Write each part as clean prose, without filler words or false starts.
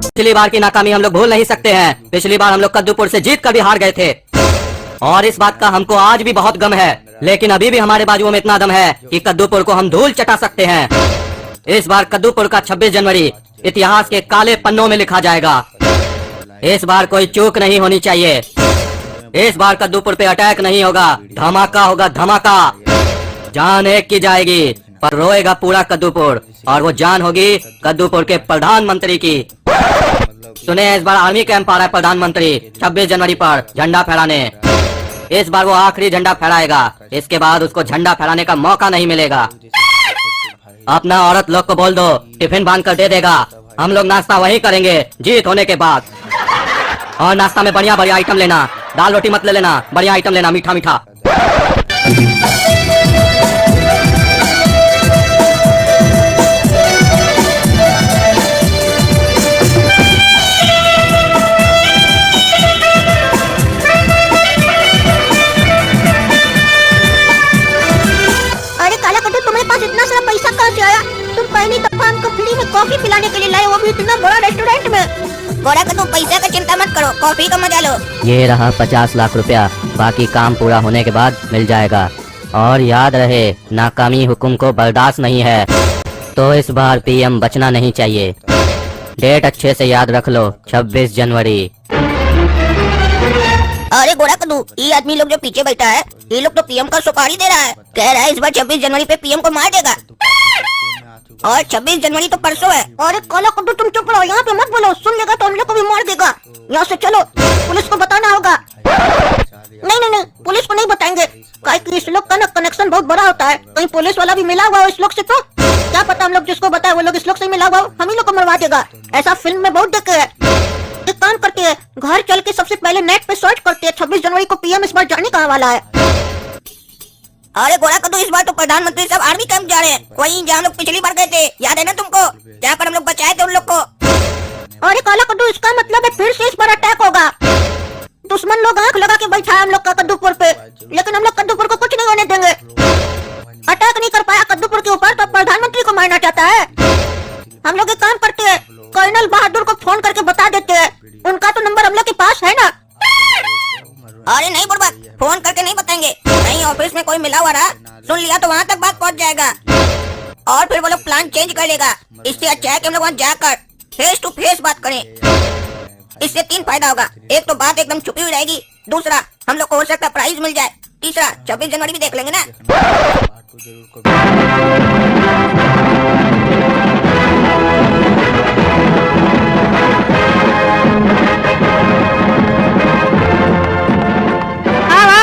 पिछली बार की नाकामी हम लोग भूल नहीं सकते हैं। पिछली बार हम लोग कद्दूपुर से जीत कर भी हार गए थे और इस बात का हमको आज भी बहुत गम है, लेकिन अभी भी हमारे बाजुओं में इतना दम है कि कद्दूपुर को हम धूल चटा सकते हैं। इस बार कद्दूपुर का 26 जनवरी इतिहास के काले पन्नों में लिखा जाएगा। इस बार कोई चूक नहीं होनी चाहिए। इस बार कद्दूपुर पे अटैक नहीं होगा, धमाका होगा, धमाका। जान एक की जाएगी पर रोएगा पूरा कद्दूपुर, और वो जान होगी कद्दूपुर के प्रधानमंत्री की। सुने, इस बार आर्मी कैंप आ रहा है प्रधानमंत्री 26 जनवरी पर झंडा फहराने। इस बार वो आखिरी झंडा फहराएगा, इसके बाद उसको झंडा फहराने का मौका नहीं मिलेगा। अपना औरत लोग को बोल दो टिफिन बांध कर दे देगा। हम लोग नाश्ता वही करेंगे जीत होने के बाद। और नाश्ता में बढ़िया बढ़िया आइटम लेना, दाल रोटी मत ले लेना, बढ़िया आइटम लेना, मीठा मीठा। पैसा कहाँ से आया? तुम पहली दफा हमको फ्री में कॉफी पिलाने के लिए लाए, वो भी इतना बड़ा रेस्टोरेंट में। गोरा का तुम पैसा का चिंता मत करो, कॉफी का मजा लो। ये रहा 50 लाख रुपया, बाकी काम पूरा होने के बाद मिल जाएगा। और याद रहे, नाकामी हुक्म को बर्दाश्त नहीं है, तो इस बार पीएम बचना नहीं चाहिए। डेट अच्छे से याद रख लो, 26 जनवरी। अरे गोरा कद्दू, ये आदमी लोग जो पीछे बैठा है, ये लोग तो पीएम का सुपारी दे रहा है। कह रहा है इस बार 26 जनवरी पे पीएम को मार देगा, और 26 जनवरी तो परसों है। अरे काला कद्दू तुम चुप रहो, यहाँ पे मत बोलो, सुन लेगा तो हम लोग को भी मार देगा। यहाँ से चलो, पुलिस को बताना होगा। नहीं नहीं नहीं, पुलिस को नहीं बताएंगे, क्योंकि इस लोग का ना कनेक्शन बहुत बड़ा होता है। कहीं पुलिस वाला भी मिला हुआ हो इस लोग से तो क्या पता, हम लोग जिसको बताए वो लोग इस लोग से मिला हुआ हो, हम ही लोग को मरवा देगा। ऐसा फिल्म में बहुत देखे है। एक काम करते हैं, घर चल के सबसे पहले नेट पे सर्च करते हैं 26 जनवरी को पीएम इस बार जाने कहाँ वाला है। अरे गोरा कद्दू, इस बार तो प्रधानमंत्री सब आर्मी कैंप जा रहे हैं, वहीं जहाँ हम लोग पिछली बार गए थे, याद है ना तुमको? जहाँ पर हम लोग बचाए थे उन लोग को। अरे काला कद्दू, इसका मतलब है फिर से इस बार अटैक होगा। दुश्मन लोग आंख लगा के बैठा है हम लोग का कद्दूपुर पे, लेकिन हम लोग कद्दूपुर को कुछ नहीं होने देंगे। अटैक नहीं कर पाया कद्दूपुर के ऊपर तो प्रधानमंत्री को मारना चाहता है। हम लोग एक काम करते हैं, कर्नल बहादुर को फोन करके बता देते हैं, उनका तो नंबर हम लोग के पास है ना। अरे नहीं बुड़बक, फोन करके नहीं बताएंगे, नहीं ऑफिस में कोई मिला हुआ रहा, सुन लिया तो वहाँ तक बात पहुँच जाएगा, और फिर वो लोग प्लान चेंज कर लेगा। इससे अच्छा है कि हम लोग वहाँ जाकर फेस टू फेस बात करें। इससे 3 फायदा होगा, एक तो बात एकदम छुपी हुई रहेगी, दूसरा हम लोग को हो सकता प्राइज मिल जाए, तीसरा 26 जनवरी भी देख लेंगे ना।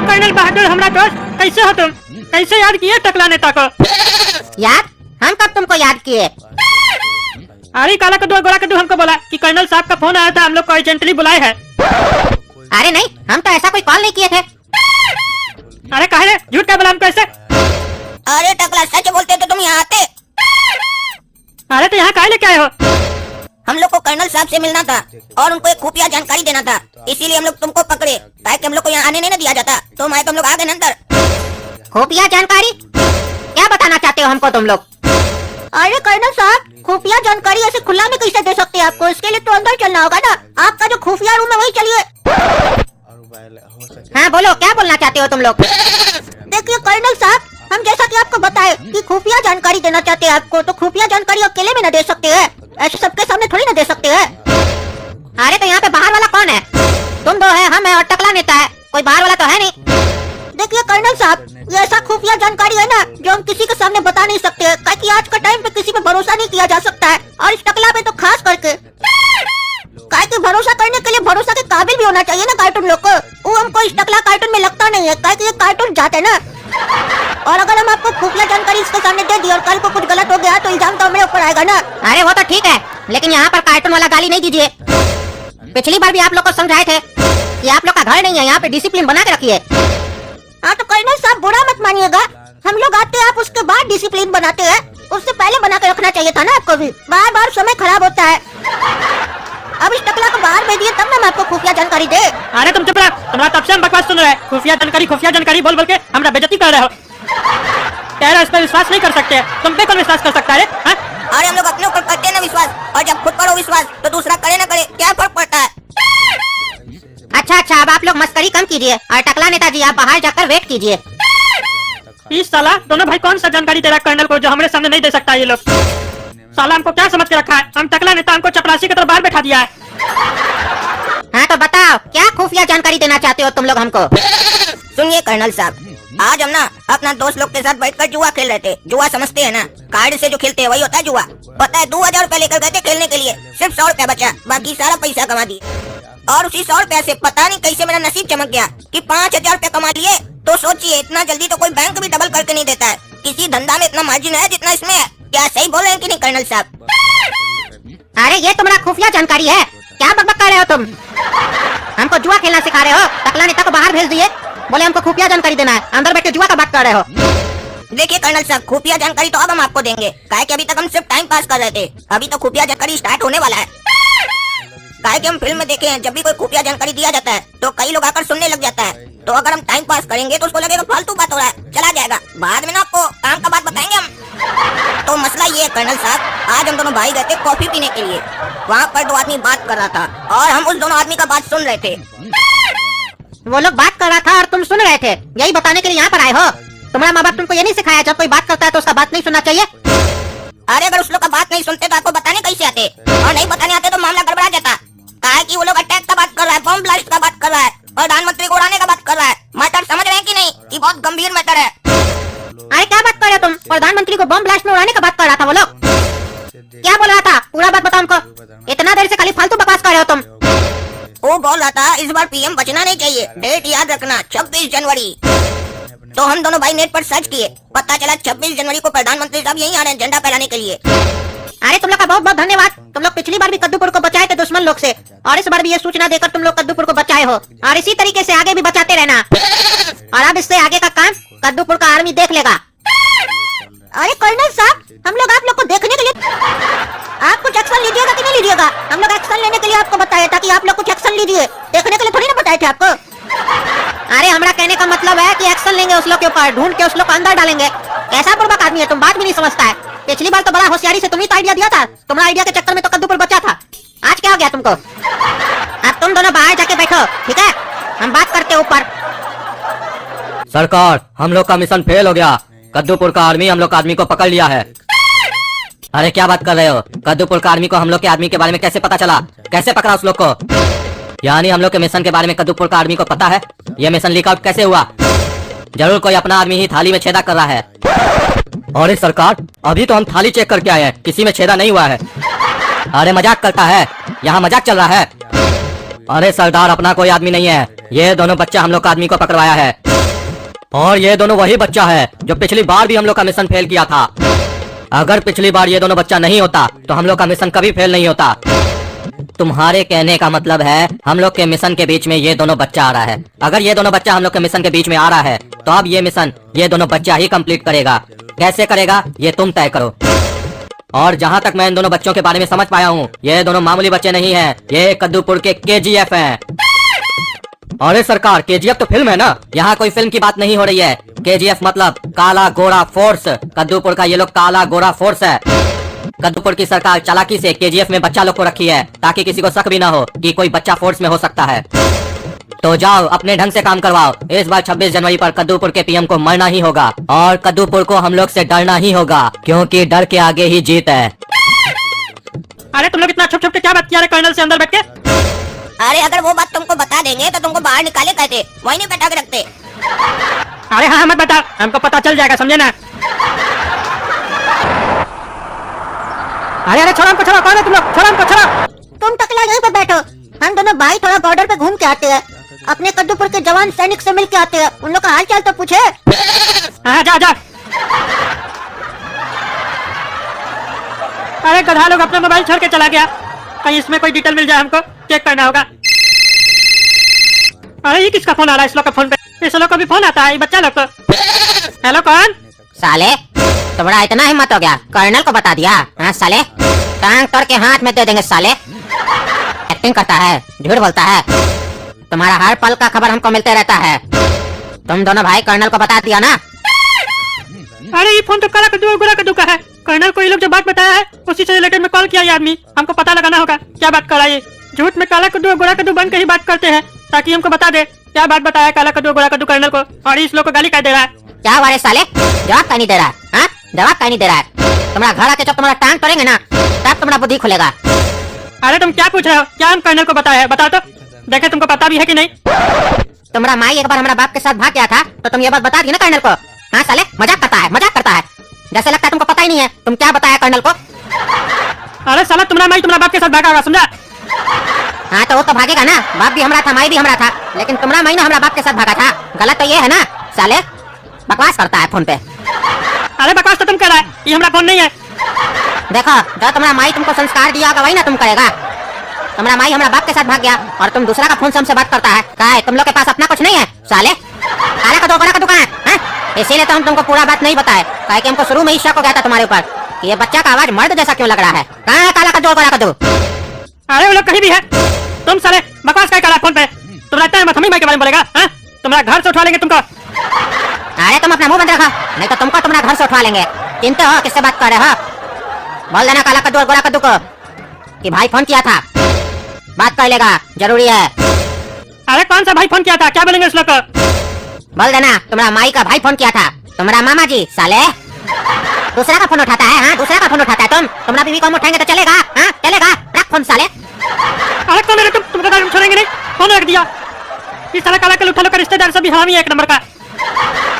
कर्नल बहादुर, हमारा दोस्त, कैसे हो तुम? कैसे याद किए टकला नेता को? याद? हम कब तुमको याद किए? अरे काला कद्दू और गोरा कद्दू हमको बोला कि कर्नल साहब का फोन आया था, हम लोग को अर्जेंटली बुलाए हैं। अरे नहीं, हम तो ऐसा कोई कॉल नहीं किए थे। अरे कहे रे, झूठ क्या बोला हमको ऐसे? अरे टकला, सच बोलते तो तुम यहाँ आते। अरे तो यहाँ काहे लेके आए हो? हम लोग को कर्नल साहब से मिलना था और उनको एक खुफिया जानकारी देना था, इसीलिए हम लोग तुमको पकड़े, ताकि हम लोग को यहाँ आने नहीं ना दिया जाता। तो मैं तुम लोग आ गए अंदर। खुफिया जानकारी? क्या बताना चाहते हो हमको तुम लोग? अरे कर्नल साहब, खुफिया जानकारी ऐसे खुला में कैसे दे सकते हैं आपको? इसके लिए तो अंदर चलना होगा ना। आपका जो खुफिया रूम है वही चलिए। हाँ बोलो, क्या बोलना चाहते हो तुम लोग? देखिए कर्नल साहब, हम जैसा कि आपको बताए कि खुफिया जानकारी देना चाहते हैं आपको, तो खुफिया जानकारी अकेले में न दे सकते हैं, ऐसे सबके सामने थोड़ी ना दे सकते हैं। अरे तो यहाँ पे बाहर वाला कौन है? तुम दो है, हम है और टकला नेता है, कोई बाहर वाला तो है नहीं। देखिए कर्नल साहब, ये ऐसा खुफिया जानकारी है ना जो हम किसी के सामने बता नहीं सकते हैं, क्योंकि आज का टाइम पे किसी पे भरोसा नहीं किया जा सकता है, और इस टकला पे तो खास करके। क्योंकि भरोसा करने के लिए भरोसा के काबिल भी होना चाहिए ना कार्टून लोग को। वो हमको इस टकला कार्टून में लगता नहीं है, क्योंकि ये कार्टून जाते है ना। और अगर हम आपको खुफिया जानकारी इसके सामने दे दी और कल को कुछ गलत हो गया तो इल्जाम तो हमारे ऊपर आएगा ना। अरे वो तो ठीक है, लेकिन यहाँ पर कार्टून वाला गाली नहीं दीजिए। पिछली बार भी आप लोग को समझाए थे कि आप लोग का घर नहीं है, यहाँ पे डिसिप्लिन बना के रखिए। हाँ तो कर्नल साहब बुरा मत मानिएगा, हम लोग आते हैं, आप उसके बाद डिसिप्लिन बनाते हैं, उससे पहले बना के रखना चाहिए था ना आपको भी। बार बार समय खराब होता है। अब इस टकला को बाहर भेज दिए तब ना मैं आपको खुफिया जानकारी दे। अरे तुम चुप रहो, तुम्हारा तब से हम बकवास सुन रहे हैं। खुफिया जानकारी बोल बोल के हमरा बेइज्जती कर रहे हो। कह रहा इस पर विश्वास नहीं कर सकते, तुम पे कौन विश्वास कर सकता है? हाँ? अरे हम लोग अपने ऊपर करते हैं ना विश्वास, और जब खुद पर हो विश्वास तो दूसरा करे ना करे क्या फर्क पड़ता है। अच्छा, अब आप लोग मस्करी कम कीजिए और टकला नेताजी आप बाहर जाकर वेट कीजिए। इस साला दोनों भाई कौन सा जानकारी दे रहा है कर्नल को जो हमारे सामने नहीं दे सकता ये लोग? साला हमको क्या समझ के रखा है? हम टकला नेता हमको चपरासी की तरफ बाहर बैठा दिया है। हाँ तो बताओ क्या खुफिया जानकारी देना चाहते हो तुम लोग हमको? सुनिए कर्नल साहब, आज हम ना अपना दोस्त लोग के साथ बैठकर जुआ खेल रहे थे। जुआ समझते हैं ना, कार्ड से जो खेलते हैं वही होता है जुआ। पता है 2000 रुपए लेकर गए थे खेलने के लिए, सिर्फ 100 रुपया बचा, बाकी सारा पैसा कमा दिए। और उसी 100 रुपया से पता नहीं कैसे मेरा नसीब चमक गया कि 5000 रुपया कमा लिए। तो सोचिए इतना जल्दी तो कोई बैंक भी डबल करके नहीं देता है। किसी धंधा में इतना मार्जिन है जितना इसमें है। क्या सही बोल रहे हैं कि नहीं कर्नल साहब? अरे ये तुम्हारा खुफिया जानकारी है, क्या बकबक कर रहे हो तुम? हमको जुआ खेलना सिखा रहे हो? टकला नेता को बाहर भेज दिए, बोले हमको खुफिया जानकारी देना है, अंदर बैठ के जुआ का बात कर रहे हो। देखिए कर्नल साहब, खुफिया जानकारी तो अब हम आपको देंगे, काहे कि अभी तक हम सिर्फ टाइम पास कर रहे थे। अभी तो खुफिया जानकारी स्टार्ट होने वाला है। काहे कि हम फिल्म में देखे हैं, जब भी कोई खुफिया जानकारी दिया जाता है तो कई लोग आकर सुनने लग जाता है। तो अगर हम टाइम पास करेंगे तो उसको लगेगा फालतू बात हो रहा है, चला जाएगा। बाद में ना आपको काम का बात बताएंगे हम। तो मसला ये है कर्नल साहब, आज हम दोनों भाई गए थे कॉफी पीने के लिए। वहाँ पर 2 आदमी बात कर रहा था और हम उस दोनों आदमी का बात सुन रहे थे। वो लोग बात कर रहा था और तुम सुन रहे थे, यही बताने के लिए यहाँ पर आए हो? तुम्हारा माँ बाप तुमको ये नहीं सिखाया जब कोई बात करता है तो उसका बात नहीं सुनना चाहिए? अरे अगर उस लोग का बात नहीं सुनते तो आपको बताने कैसे आते, और नहीं बताने आते तो मामला गड़बड़ा जाता। कहा कि वो लोग अटैक का बात कर रहा है, बम ब्लास्ट का बात कर रहा है, प्रधानमंत्री को उड़ाने का बात कर रहा है। मैटर समझ रहे हैं कि नहीं? ये बहुत गंभीर मैटर है। अरे क्या बात कर रहे हो तुम? प्रधानमंत्री को बम ब्लास्ट में उड़ाने का बात कर रहा था वो लोग? क्या बोल रहा था? पूरा बात बताओ हमको। इतना देर से खाली फालतू बकवास कर रहे हो तुम। वो बोल रहा था इस बार पीएम बचना नहीं चाहिए, डेट याद रखना 26 जनवरी। तो हम दोनों भाई नेट पर सर्च किए, पता चला 26 जनवरी को प्रधानमंत्री साहब यहीं आ रहे हैं झंडा फहराने के लिए। अरे तुम लोग का बहुत बहुत धन्यवाद। तुम लोग पिछली बार भी कद्दूपुर को बचाए थे दुश्मन लोग से, और इस बार भी ये सूचना देकर तुम लोग कद्दूपुर को बचाए हो, और इसी तरीके से आगे भी बचाते रहना। और अब इससे आगे का काम कद्दूपुर का आर्मी देख लेगा। अरे कर्नल साहब, हम लोग आप लोग को देखने के लिए आप कुछ एक्शन लीजिएगा कि नहीं लीजिएगा? हम लोग एक्शन लेने के लिए आपको बताया था कि आप लोग कुछ एक्शन लीजिए, देखने के लिए थोड़ी ना बताए थे आपको। अरे हमारा कहने का मतलब है कि एक्शन लेंगे उस लोग के ऊपर, ढूंढ के उस लोग को अंदर डालेंगे। कैसा बुर्बक आदमी है तुम, बात भी नहीं समझता है। पिछली बार तो बड़ा होशियारी से तुम ही तो आइडिया दिया था, तुम्हारा आइडिया के चक्कर में तो कद्दूपुर बचा था। आज क्या हो गया तुमको? अब तुम दोनों बाहर जाके बैठो, ठीक है? हम बात करते ऊपर। सरकार, हम लोग का मिशन फेल हो गया। कद्दूपुर का आर्मी हम लोग का आदमी को पकड़ लिया है। अरे क्या बात कर रहे हो? कद्दूपुर का आर्मी को हम लोग के आदमी के बारे में कैसे पता चला? कैसे पकड़ा उस लोग को? यानी हम लोग के मिशन के बारे में कद्दूपुर का आर्मी को पता है? ये मिशन लीक आउट कैसे हुआ? जरूर कोई अपना आदमी ही थाली में छेदा कर रहा है। अरे सरकार, अभी तो हम थाली चेक करके आए हैं, किसी में छेदा नहीं हुआ है। अरे मजाक करता है, यहाँ मजाक चल रहा है। अरे सरदार, अपना कोई आदमी नहीं है, ये दोनों बच्चा हम लोग का आदमी को पकड़वाया है। और ये दोनों वही बच्चा है जो पिछली बार भी हम लोग का मिशन फेल किया था। अगर पिछली बार ये दोनों बच्चा नहीं होता तो हम लोग का मिशन कभी फेल नहीं होता। तुम्हारे कहने का मतलब है हम लोग के मिशन के बीच में ये दोनों बच्चा आ रहा है। अगर ये दोनों बच्चा हम लोग के मिशन के बीच में आ रहा है तो अब ये मिशन ये दोनों बच्चा ही कंप्लीट करेगा। कैसे करेगा ये तुम तय करो। और जहाँ तक मैं इन दोनों बच्चों के बारे में समझ पाया हूँ, ये दोनों मामूली बच्चे नहीं हैं, ये कद्दूपुर के KGF हैं। अरे सरकार, KGF तो फिल्म है ना, यहाँ कोई फिल्म की बात नहीं हो रही है। KGF मतलब काला गोरा फोर्स। कद्दूपुर का ये लोग काला गोरा फोर्स है। कद्दूपुर की सरकार चालाकी से KGF में बच्चा लोग को रखी है ताकि किसी को शक भी ना हो कि कोई बच्चा फोर्स में हो सकता है। तो जाओ अपने ढंग से काम करवाओ। इस बार 26 जनवरी पर कद्दूपुर के PM को मरना ही होगा और कद्दूपुर को हम लोग से डरना ही होगा, क्योंकि डर के आगे ही जीत है। अरे तुम लोग इतना छुप छुप के क्या बात किया कर्नल से अंदर बैठ के? अरे अगर वो बात तुमको बता देंगे तो तुमको बाहर निकाले कहते, वही नहीं बैठा के रखते। अरे हाँ मत बता, हमको पता चल जाएगा, समझे ना? अरे अरे छोड़ो हमको, छोड़ो, कौन है तुम लोग? छोड़ो हमको, छोड़ो। तुम टकला यहीं पर बैठो, हम दोनों भाई थोड़ा बॉर्डर पे घूम के आते हैं, अपने कद्दूपुर के जवान सैनिक से मिल के आते हैं, उन लोग का हाल चाल तो पूछे। हाँ जा जा। अरे गधा लोग अपना मोबाइल छोड़ के चला गया, कहीं इसमें कोई डिटेल मिल जाए, हमको चेक करना होगा। अरे ये किसका फोन आ रहा है इस लोग का फोन पे? इस लोग का भी फोन आता है, ये बच्चा लोग को। हेलो कौन? साले तुम्हारा इतना हिम्मत हो गया, कर्नल को बता दिया? हाँ साले, टांग तोड़ के हाथ में दे देंगे साले। एक्टिंग करता है, झूठ बोलता है। तुम्हारा हर पल का खबर हमको मिलते रहता है। तुम दोनों भाई कर्नल को बता दिया ना? अरे ये फोन तो काला कद्दू और गोरा कद्दू का है। कर्नल को ये लोग जो बात बताया है उसी से रिलेटेड में कॉल किया ये आदमी। हमको पता लगाना होगा क्या बात कर रहा है ये। झूठ में काला कद्दू और गोरा कद्दू बन के ही बात करते हैं ताकि हमको बता दे क्या बात बताया है काला कद्दू और गोरा कद्दू कर्नल को, और इस लोग को गाली कह दे रहा है। क्या हुआ रे साले, जवाब का नहीं दे रहा है? हाँ, जवाब का नहीं दे रहा है? तुम्हारा घर आके जब तुम्हारा टांग तोड़ेंगे ना तब तुम्हारा बुद्धि खुलेगा। अरे तुम क्या पूछ रहे हो? क्या हम कर्नल को बताया है? बताओ तो देखे तुमको पता भी है कि नहीं। तुम्हारा माई एक बार हमारा बाप के साथ भाग गया था तो तुम ये बात बता दी ना कर्नल को। हाँ साले, मजाक करता है, मजाक करता है, जैसे लगता है तुमको पता ही नहीं है। तुम क्या बताया कर्नल को? अरे साला तुम्हारा माई तुम्हारा बाप के साथ भागा होगा, समझा? हाँ तो वो तो भागेगा ना, बाप भी हमारा था माई भी हमारा था, लेकिन तुम्हारा माई ना हमारा बाप के साथ भागा था। गलत तो ये है ना साले, बकवास करता है फोन पे। अरे बकवास तो तुम कर रहा है, ये हमारा फोन नहीं है। देखो जो तुम्हारा माई तुमको संस्कार दिया होगा वही ना तुम करेगा। तुम्हारा माई हमारा बाप के साथ भाग गया और तुम दूसरा का फोन से हमसे बात करता है। क्या है तुम लोग के पास अपना कुछ नहीं है साले? काला कद्दू गोरा कद्दू कहाँ है? इसीलिए तो हम तुमको पूरा बात नहीं बताए, काहे कि हमको शुरू में ही शक हो गया था तुम्हारे ऊपर कि ये बच्चा का आवाज मर्द जैसा क्यों लग रहा है। कहाँ है काला कद्दू गोरा कद्दू? अरे वो लोग कहीं भी है। तुम साले बकवास क्या कर रहा है फोन पे? तुम लगता है मैं हमी माई के बारे में बोलेगा? तुम्हारा घर से उठा लेंगे तुमको। अरे तुम अपना मुंह बंद रखो, नहीं तो तुमको तुम्हारा घर से उठा लेंगे। चिंता हो किससे बात कर रहे हो? बोल देना काला कद्दू और गोरा कद्दू को कि भाई फोन किया था, बात कर लेगा, जरूरी है। अरे कौन सा भाई फोन किया था? क्या बोलेंगे उस लोग को? बोल देना तुम्हारा माई का भाई फोन किया था, तुम्हारा मामा जी। साले दूसरा का फोन उठाता है। हाँ दूसरा का फोन उठाता है। तुम्हारा बीवी को उठाएंगे तो चलेगा? हाँ चलेगा, रख फोन साले। अरे कौन है तुमको गाड़ी में छोड़ेंगे नहीं? फोन रख दिया। इस साला काला कल उठा लो का रिश्तेदार सब भी हरामी है एक नंबर का।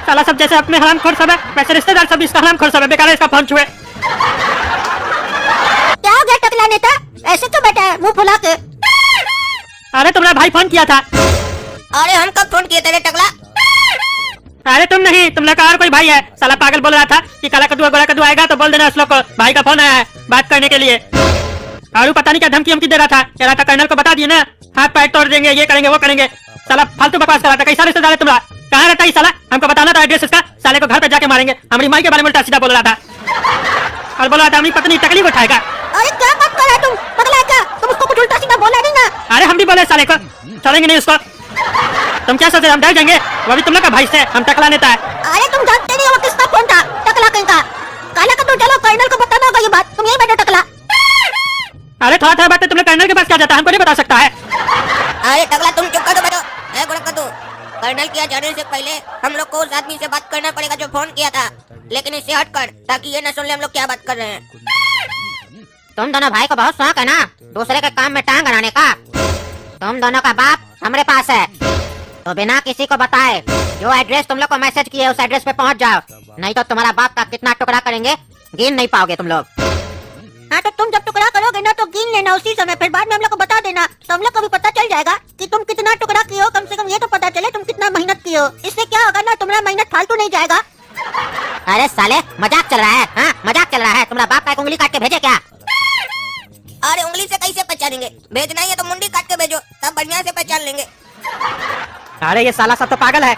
साला सब जैसे अपने हराम खोर सब है वैसे रिश्तेदार सब इसका हराम खोर सब है। बेकार है इसका फोन छुए। क्या हो गया टकला नेता, ऐसे क्यों बैठा है मुंह फुला के? अरे तुम्हारा भाई फोन किया था। अरे हम कब फोन किए तेरे टकला? अरे तुम नहीं, तुम लोग का और कोई भाई है। साला पागल बोल रहा था कि काला कद्दू और गोरा कद्दू आएगा तो बोल देना उस लोग को भाई का फोन आया है बात करने के लिए। और पता नहीं क्या धमकी हमकी दे रहा था, कह रहा था कर्नल को बता दिए ना हाथ पैर तोड़ देंगे, ये करेंगे वो करेंगे। साला फालतू बकवास कर रहा था। कैसा रिश्तेदार है तुम्हारा? कहाँ रहता है साला? हमको बताना था एड्रेस इसका। साले को घर पे जाके मारेंगे। हमारी माई के बारे में उल्टा सीधा बोल रहा था और बोल रहा था हमारी पत्नी तकलीफ उठाएगा। अरे क्या बात कर रहा है तुम, पगला है क्या? तुम उसको कुछ उल्टा सीधा बोला नहीं ना? अरे हम भी बोले साले को छोड़ेंगे नहीं उसको। तुम क्या सोचे हम डर जाएंगे? वो भी तुम लोग का भाई से, हम टकला नेता है। अरे तुम जानते नहीं हो वो किसका फोन था, टकला कहीं का। काला कद्दू चलो कर्नल को बताना होगा ये बात, तुम यही बैठो टकला। अरे थोड़ा थोड़ा बात तुम लोग कर्नल के पास क्या जाता है? हमको नहीं बता सकता है। अरे टकला तुम चुप कर दो, बैठो। ए गोरा कद्दू, कर्नल किया जाने से पहले हम लोग को उस आदमी से बात करना पड़ेगा जो फोन किया था, लेकिन इससे हटकर, ताकि ये न सुन ले हम लोग क्या बात कर रहे हैं। तुम दोनों भाई को बहुत शौक है ना दूसरे के काम में टांग अड़ाने का। तुम दोनों का बाप हमारे पास है तो बिना किसी को बताए जो एड्रेस तुम लोग को मैसेज किए उस एड्रेस पे पहुंच जाओ, नहीं तो तुम्हारा बाप का कितना टुकड़ा करेंगे गिन नहीं पाओगे तुम लोग। हाँ तो तुम जब टुकड़ा करोगे ना तो गिन लेना उसी समय, फिर बाद में हम लोग को बता देना तो हम लोग को भी पता चल जाएगा कि तुम कितना टुकड़ा किए हो। कम से कम ये तो पता चले तुम कितना मेहनत किए हो। इससे क्या होगा ना, तुम्हारा मेहनत फालतू नहीं जाएगा। अरे साले मजाक चल रहा है? हाँ मजाक चल रहा है? तुम्हारा बाप का एक उंगली काट के भेजे क्या? अरे उंगली से कैसे पहचानेंगे? भेजना ही है तो मुंडी काट के भेजो, तब बढ़िया से पहचान लेंगे। अरे ये साला सब तो पागल है,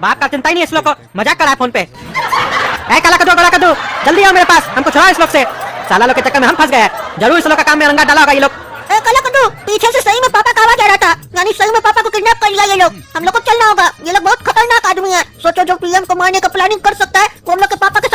बाप का चिंता ही नहीं इस लोग को, मजाक कर रहा है फोन पे। ए काला कद्दू गोरा कद्दू जल्दी आओ मेरे पास, हमको छुड़ाओ इस लोग से। साला लोग के चक्कर में हम फंस गए। जरूर इस लोग का काम में रंगा डाला होगा ये लोग। ए काला कद्दू, पीछे से सही में पापा का आवाज आ रहा था, यानी सही में पापा को किडनैप कर लिया ये लोग। हम लोग को चलना होगा, ये लोग बहुत खतरनाक आदमी है। सोचो जो पीएम को मारने का प्लानिंग कर सकता है वो हम लोग के पापा के